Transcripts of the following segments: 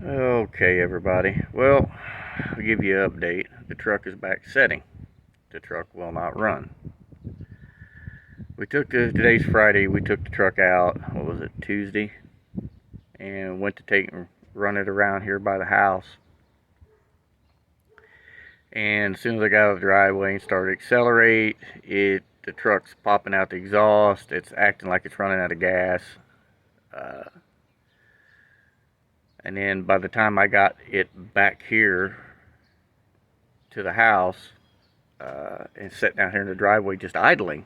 Okay, everybody. Well, I'll give you an update. The truck is back setting. The truck will not run. Today's Friday, we took the truck out, what was it, Tuesday? And went to take and run it around here by the house. And as soon as I got out of the driveway and started to accelerate, the truck's popping out the exhaust. It's acting like it's running out of gas. And then by the time I got it back here to the house, and sat down here in the driveway just idling,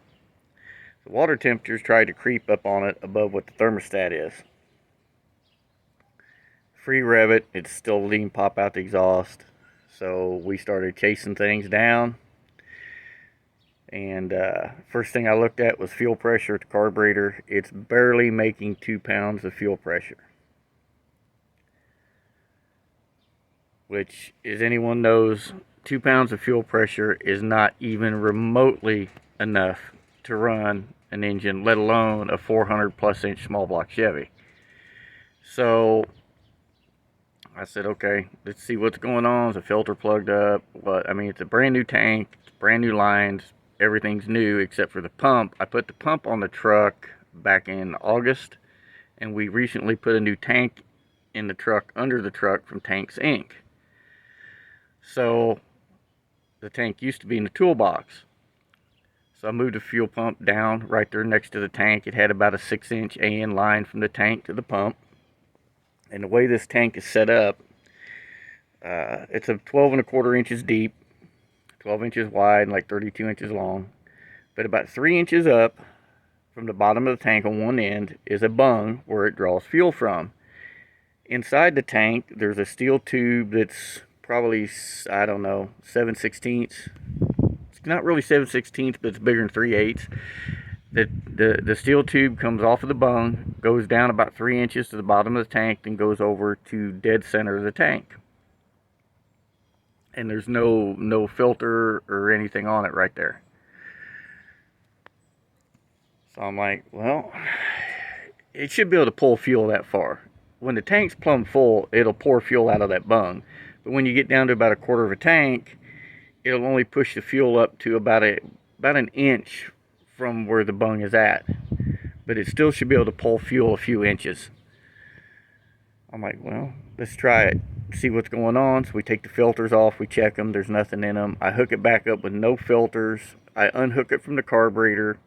the water temperatures tried to creep up on it above what the thermostat is. Free rev it, it's still lean pop out the exhaust. So we started chasing things down. And first thing I looked at was fuel pressure at the carburetor. It's barely making 2 pounds of fuel pressure. Which, as anyone knows, 2 pounds of fuel pressure is not even remotely enough to run an engine, let alone a 400 plus inch small block Chevy. So I said, okay, let's see what's going on. Is the filter plugged up? It's a brand new tank, it's brand new lines, everything's new except for the pump. I put the pump on the truck back in August, and we recently put a new tank in the truck under the truck from Tanks Inc. So the tank used to be in the toolbox. So I moved the fuel pump down right there next to the tank. It had about a 6-inch AN line from the tank to the pump. And the way this tank is set up, it's a 12 1/4 inches deep, 12 inches wide, and like 32 inches long. But about 3 inches up from the bottom of the tank on one end is a bung where it draws fuel from. Inside the tank, there's a steel tube that's probably, I don't know, 7/16. It's not really 7/16, but it's bigger than 3/8. The steel tube comes off of the bung, goes down about 3 inches to the bottom of the tank, then goes over to dead center of the tank. And there's no filter or anything on it right there. So I'm like, well, it should be able to pull fuel that far. When the tank's plumb full, it'll pour fuel out of that bung. But when you get down to about 1/4 of a tank, it'll only push the fuel up to about an inch from where the bung is at. But it still should be able to pull fuel a few inches. I'm like, well, let's try it, see what's going on. So we take the filters off, we check them, there's nothing in them. I hook it back up with no filters. I unhook it from the carburetor.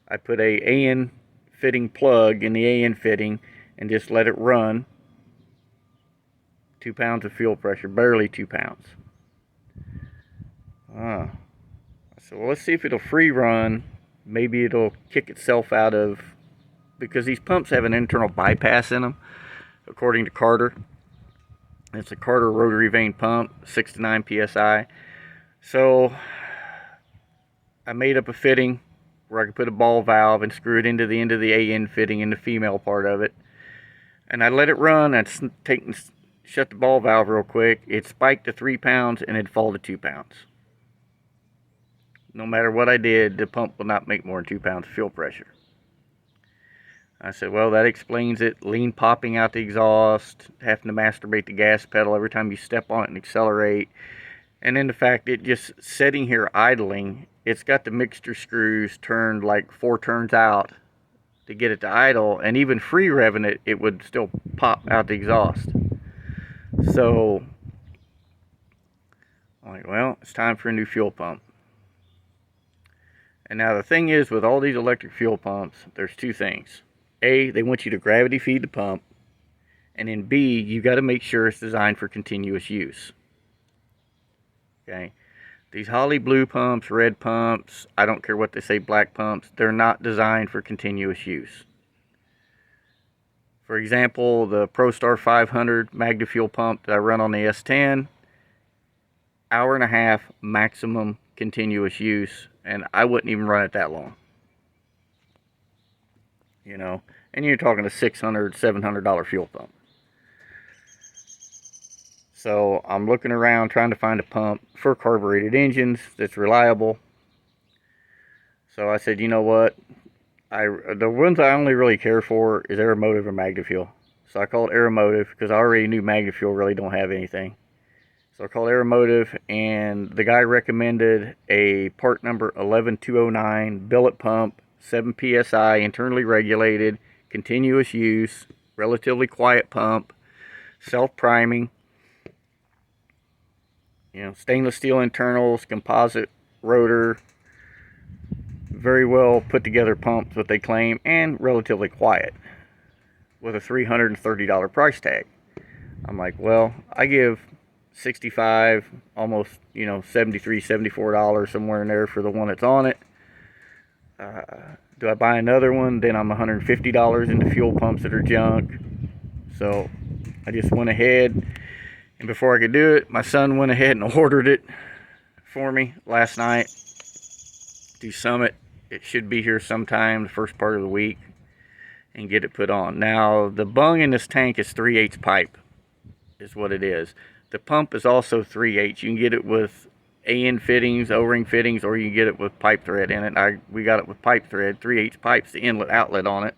I put a AN fitting plug in the AN fitting and just let it run. 2 pounds of fuel pressure, barely 2 pounds. I said, well, let's see if it'll free run. Maybe it'll kick itself out of, because these pumps have an internal bypass in them, according to Carter. It's a Carter rotary vane pump, 6 to 9 psi. So I made up a fitting where I could put a ball valve and screw it into the end of the AN fitting in the female part of it. And I let it run. I'd shut the ball valve real quick. It spiked to 3 pounds and it'd fall to 2 pounds. No matter what I did, the pump will not make more than 2 pounds of fuel pressure. I said, well, that explains it. Lean popping out the exhaust, having to masturbate the gas pedal every time you step on it and accelerate. And then the fact it just sitting here idling, it's got the mixture screws turned like 4 turns out to get it to idle. And even free revving it, it would still pop out the exhaust. So I'm like, well, it's time for a new fuel pump. And now the thing is, with all these electric fuel pumps, there's 2 things. A, they want you to gravity feed the pump. And then B, you got to make sure it's designed for continuous use. Okay? These Holly blue pumps, red pumps, I don't care what they say, black pumps, they're not designed for continuous use. For example, the ProStar 500 Magna fuel pump that I run on the S10, 1.5 hour maximum continuous use, and I wouldn't even run it that long. You know, and you're talking a $600, $700 fuel pump. So I'm looking around trying to find a pump for carbureted engines that's reliable. So I said, you know what? The ones I only really care for is aeromotive or Magna fuel. So I called Aeromotive because I already knew MagnaFuel really don't have anything. So I called Aeromotive, and the guy recommended a part number 11209 billet pump, 7 psi, internally regulated, continuous use, relatively quiet pump, self-priming, stainless steel internals, composite rotor, very well put together pumps, what they claim, and relatively quiet, with a $330 price tag. I'm like, well, I give $65, almost, $73, $74, somewhere in there for the one that's on it. Do I buy another one? Then I'm $150 into fuel pumps that are junk. So I just went ahead, and before I could do it, my son went ahead and ordered it for me last night to Summit. It should be here sometime the first part of the week, and get it put on. Now, the bung in this tank is 3/8 pipe, is what it is. The pump is also 3/8. You can get it with AN fittings, O-ring fittings, or you can get it with pipe thread in it. We got it with pipe thread, 3/8 pipes, the inlet outlet on it.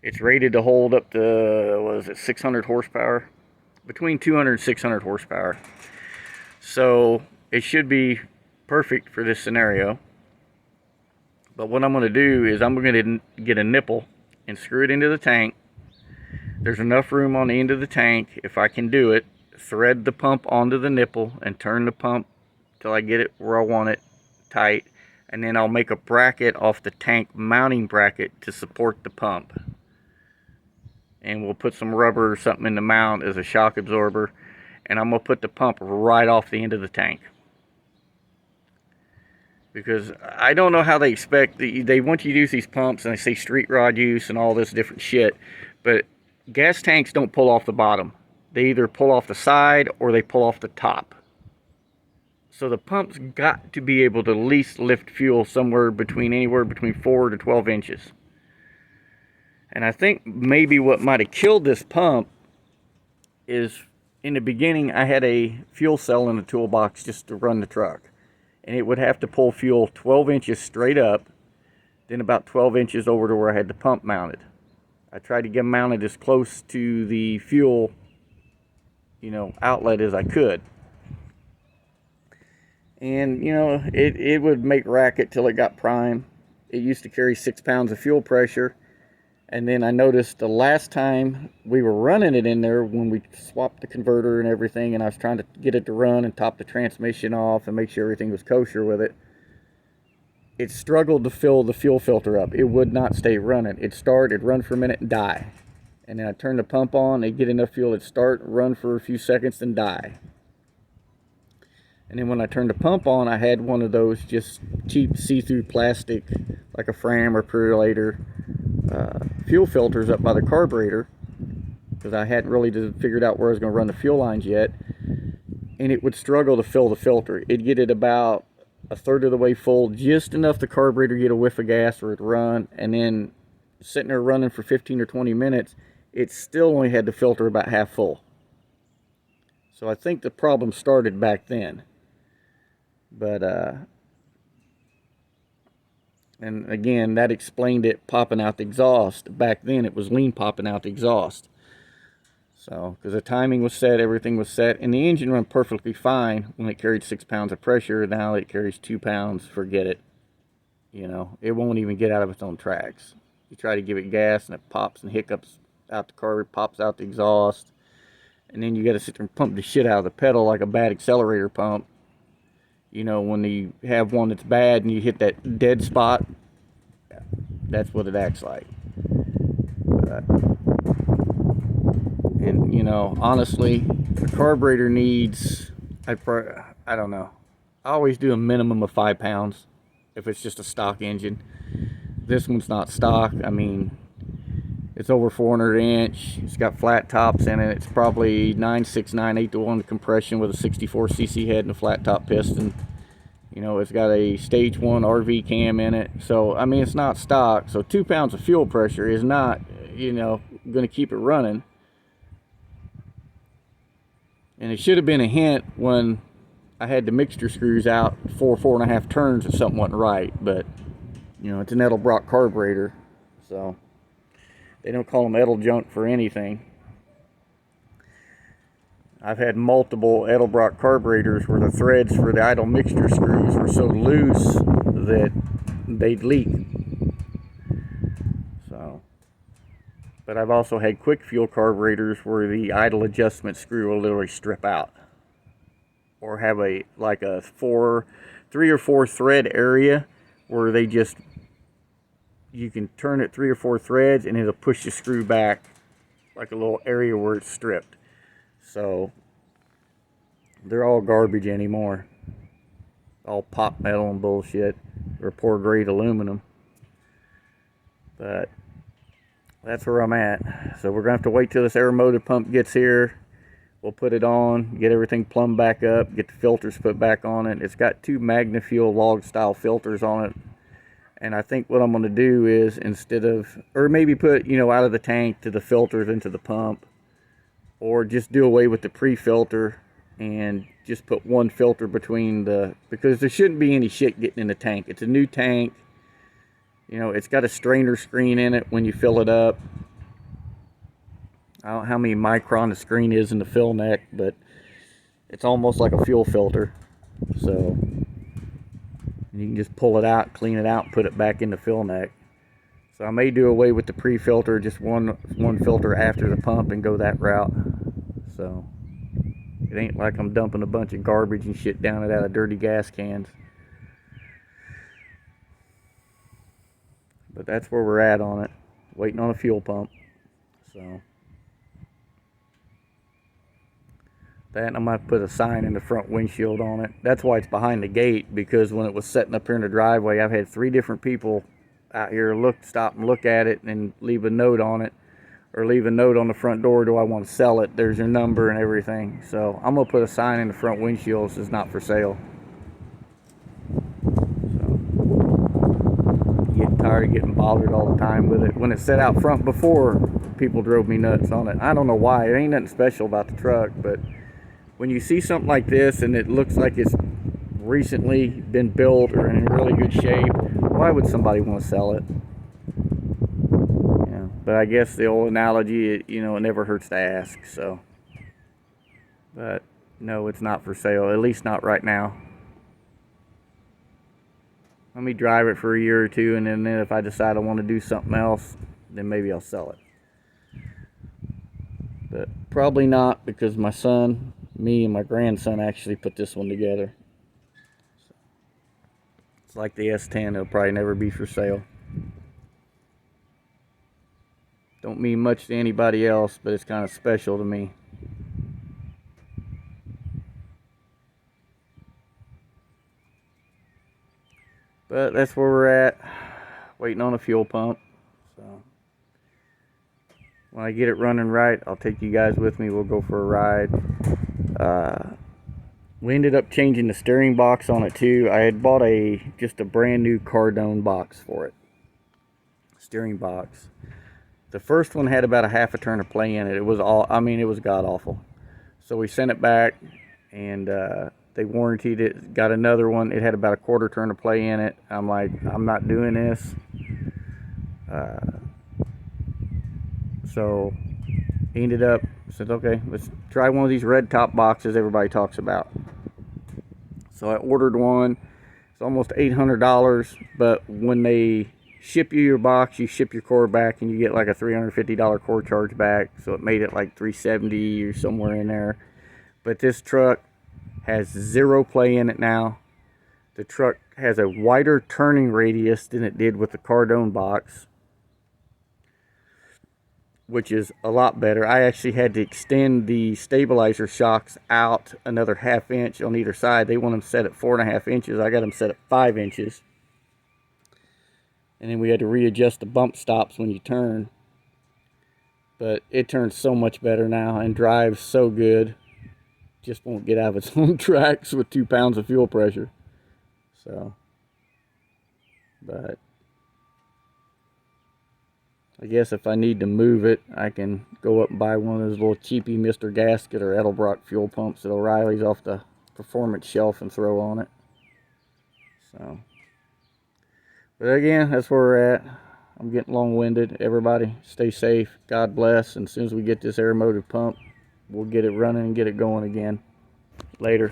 It's rated to hold up to, 600 horsepower? Between 200 and 600 horsepower. So it should be perfect for this scenario. But what I'm going to do is I'm going to get a nipple and screw it into the tank. There's enough room on the end of the tank, if I can do it, thread the pump onto the nipple and turn the pump till I get it where I want it tight, and then I'll make a bracket off the tank mounting bracket to support the pump, and we'll put some rubber or something in the mount as a shock absorber, and I'm going to put the pump right off the end of the tank. Because I don't know how they expect, they want you to use these pumps, and they say street rod use and all this different shit, but gas tanks don't pull off the bottom. They either pull off the side or they pull off the top. So the pump's got to be able to at least lift fuel anywhere between 4 to 12 inches. And I think maybe what might have killed this pump is, in the beginning, I had a fuel cell in the toolbox just to run the truck. And it would have to pull fuel 12 inches straight up, then about 12 inches over to where I had the pump mounted. I tried to get them mounted as close to the fuel, outlet as I could. And, it would make racket till it got prime. It used to carry 6 pounds of fuel pressure. And then I noticed the last time we were running it in there, when we swapped the converter and everything, and I was trying to get it to run and top the transmission off and make sure everything was kosher with it, it struggled to fill the fuel filter up. It would not stay running. It'd start, it'd run for a minute and die. And then I'd turn the pump on, it'd get enough fuel, it'd start, run for a few seconds, then die. And then when I turned the pump on, I had one of those just cheap see-through plastic, like a Fram or Purolator, fuel filters up by the carburetor, because I hadn't really figured out where I was going to run the fuel lines yet, and it would struggle to fill the filter. It'd get it about a third of the way full, just enough the carburetor get a whiff of gas or it'd run, and then sitting there running for 15 or 20 minutes, it still only had the filter about half full. So I think the problem started back then. But and again, that explained it popping out the exhaust. Back then it was lean popping out the exhaust. So, because the timing was set, everything was set, and the engine ran perfectly fine when it carried 6 pounds of pressure. Now it carries 2 pounds, forget it. It won't even get out of its own tracks. You try to give it gas and it pops and hiccups out the carburetor, pops out the exhaust, and then you got to sit there and pump the shit out of the pedal like a bad accelerator pump. When you have one that's bad and you hit that dead spot, that's what it acts like. And, honestly, the carburetor needs, I don't know, I always do a minimum of 5 pounds if it's just a stock engine. This one's not stock. I mean, it's over 400 inch. It's got flat tops in it. It's probably 9.6, 9.8 to 1 compression with a 64 cc head and a flat top piston. It's got a stage 1 RV cam in it. So, I mean, it's not stock. So 2 pounds of fuel pressure is not, going to keep it running. And it should have been a hint when I had the mixture screws out 4.5 turns if something wasn't right. But, it's an Edelbrock carburetor. So, they don't call them Edel junk for anything. I've had multiple Edelbrock carburetors where the threads for the idle mixture screws were so loose that they'd leak. So, but I've also had quick fuel carburetors where the idle adjustment screw will literally strip out, or have a three or four thread area where they just, you can turn it 3 or 4 threads and it'll push the screw back like a little area where it's stripped. So they're all garbage anymore, all pop metal and bullshit, or poor grade aluminum. But that's where I'm at. So we're gonna have to wait till this aeromotive pump gets here. We'll put it on, get everything plumbed back up, get the filters put back on it. It's got 2 MagnaFuel log style filters on it. And I think what I'm going to do is, instead of, or maybe put, you know, out of the tank to the filters into the pump, or just do away with the pre-filter and just put one filter between the, because there shouldn't be any shit getting in the tank. It's a new tank. You know, it's got a strainer screen in it when you fill it up. I don't know how many micron the screen is in the fill neck, but it's almost like a fuel filter. So you can just pull it out, clean it out, and put it back in the fill neck. So I may do away with the pre-filter, just one filter after the pump, and go that route. So it ain't like I'm dumping a bunch of garbage and shit down it out of dirty gas cans. But that's where we're at on it, waiting on a fuel pump. So that, and I might put a sign in the front windshield on it. That's why it's behind the gate, because when it was setting up here in the driveway, I've had 3 different people out here stop and look at it and leave a note on it, or leave a note on the front door, do I want to sell it? There's your number and everything. So I'm gonna put a sign in the front windshield that says not for sale. So getting tired of getting bothered all the time with it. When it sat out front before, people drove me nuts on it. I don't know why. It ain't nothing special about the truck, but when you see something like this and it looks like it's recently been built or in really good shape, why would somebody want to sell it? Yeah, but I guess the old analogy, you know, it never hurts to ask. So, but no, it's not for sale, at least not right now. Let me drive it for a year or two, and then if I decide I want to do something else, then maybe I'll sell it. But probably not, because my son, me, and my grandson actually put this one together. So, it's like the S10, it'll probably never be for sale. Don't mean much to anybody else, but it's kind of special to me. But that's where we're at, waiting on a fuel pump. So when I get it running right, I'll take you guys with me. We'll go for a ride. We ended up changing the steering box on it too. I had bought just a brand new Cardone box for it. Steering box. The first one had about a half a turn of play in it. It was it was god awful. So we sent it back, and they warranted it. Got another one. It had about a quarter turn of play in it. I'm like, I'm not doing this. So he ended up, said, okay, let's try one of these red top boxes everybody talks about. So I ordered one. It's almost $800, but when they ship you your box, you ship your core back, and you get like a $350 core charge back. So it made it like $370 or somewhere in there. But this truck has 0 play in it now. The truck has a wider turning radius than it did with the Cardone box, which is a lot better. I actually had to extend the stabilizer shocks out another 1/2 inch on either side. They want them set at 4.5 inches. I got them set at 5 inches. And then we had to readjust the bump stops when you turn. But it turns so much better now and drives so good. Just won't get out of its own tracks with 2 pounds of fuel pressure. So, but I guess if I need to move it, I can go up and buy one of those little cheapy Mr. Gasket or Edelbrock fuel pumps that O'Reilly's off the performance shelf and throw on it. So, but again, that's where we're at. I'm getting long-winded. Everybody stay safe. God bless. And as soon as we get this aeromotive pump we'll get it running and get it going again. Later.